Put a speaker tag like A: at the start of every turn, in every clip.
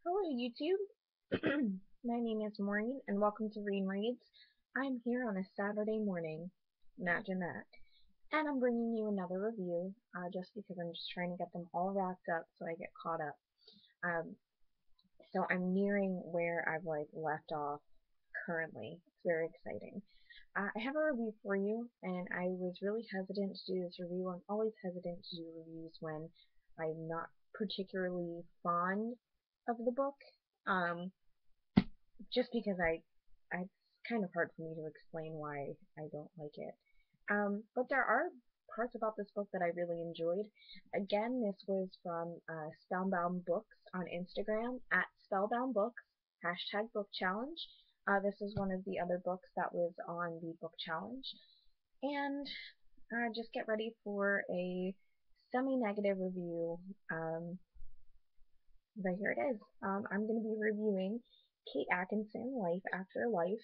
A: Hello YouTube, my name is Maureen and welcome to Read Reads. I'm here on a Saturday morning, imagine that, and I'm bringing you another review just because I'm just trying to get them all wrapped up so I get caught up. So I'm nearing where I've left off currently. It's very exciting. I have a review for you, and I was really hesitant to do this review. I'm always hesitant to do reviews when I'm not particularly fond of the book. Um, just because it's kind of hard for me to explain why I don't like it. But there are parts about this book that I really enjoyed. Again, this was from Spellbound Books on Instagram at Spellbound Books, hashtag book challenge. This is one of the other books that was on the book challenge. And just get ready for a semi-negative review. But here it is. I'm going to be reviewing Kate Atkinson, Life After Life.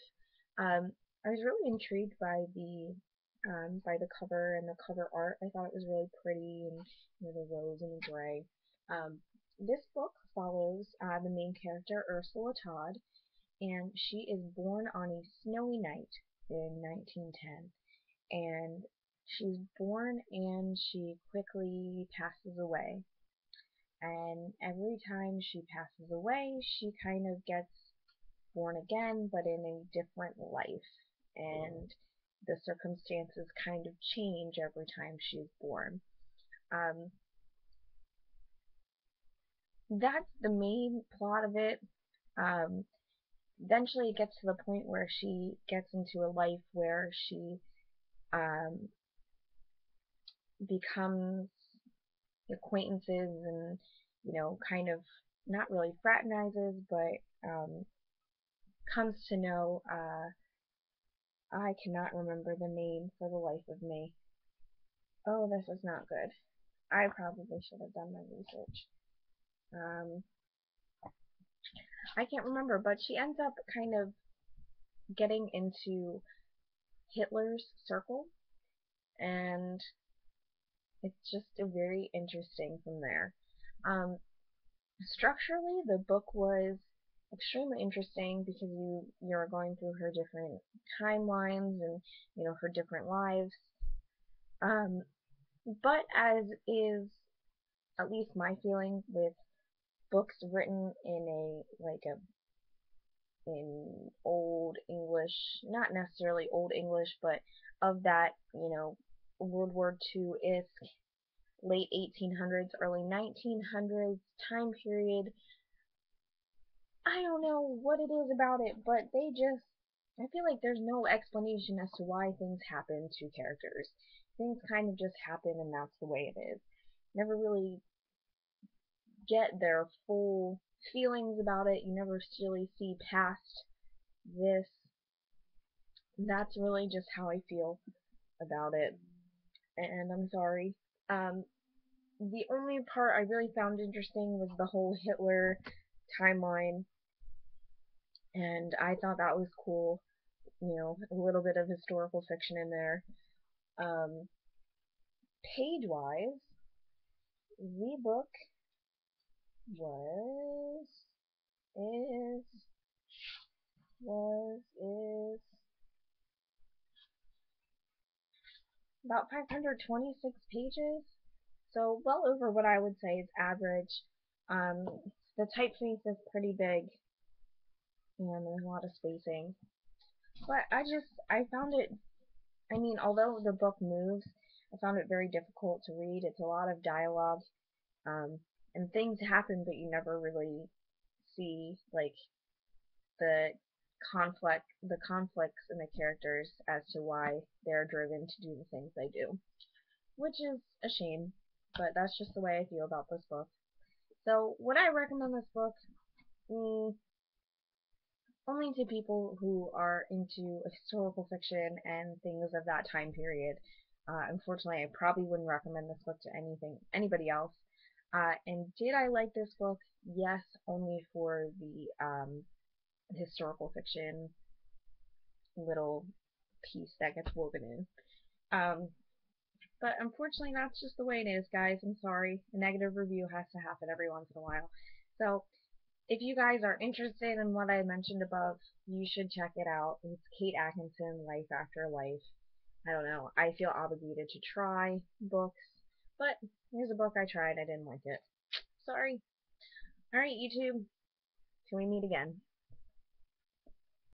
A: I was really intrigued by the cover and the cover art. I thought it was really pretty, and the rose and the gray. This book follows the main character, Ursula Todd, and she is born on a snowy night in 1910. And she's born and she quickly passes away. And every time she passes away, she kind of gets born again, but in a different life. And the circumstances kind of change every time she's born. Um, that's the main plot of it. Um, Eventually, it gets to the point where she gets into a life where she um, becomes acquaintances and, kind of not really fraternizes, but comes to know, I cannot remember the name for the life of me. Oh, this is not good. I probably should have done my research. I can't remember, but she ends up kind of getting into Hitler's circle, and it's just a very interesting from there. Um, Structurally, the book was extremely interesting because you're going through her different timelines and her different lives. Um, but as is at least my feeling with books written in in old English, not necessarily old English, but of that World War II-esque late 1800s, early 1900s time period. I don't know what it is about it, but I feel like there's no explanation as to why things happen to characters. Things kind of just happen and that's the way it is. Never really get their full feelings about it. You never really see past this. That's really just how I feel about it. And I'm sorry. Um, the only part I really found interesting was the whole Hitler timeline, and I thought that was cool. A little bit of historical fiction in there. Um, Page-wise, the book was, is about 526 pages, so well over what I would say is average. Um, the typeface is pretty big, and there's a lot of spacing. But I found it, although the book moves, I found it very difficult to read. It's a lot of dialogue, um, and things happen, but you never really see, the the conflicts in the characters as to why they're driven to do the things they do, which is a shame, but that's just the way I feel about this book. So, would I recommend this book? Mm, Only to people who are into historical fiction and things of that time period. Unfortunately, I probably wouldn't recommend this book to anybody else. And did I like this book? Yes, only for the historical fiction little piece that gets woven in. But unfortunately, that's just the way it is, guys. I'm sorry. A negative review has to happen every once in a while. So, If you guys are interested in what I mentioned above, you should check it out. It's Kate Atkinson, Life After Life. I don't know. I feel obligated to try books, but here's a book I tried. I didn't like it. Sorry. Alright, YouTube. Till we meet again.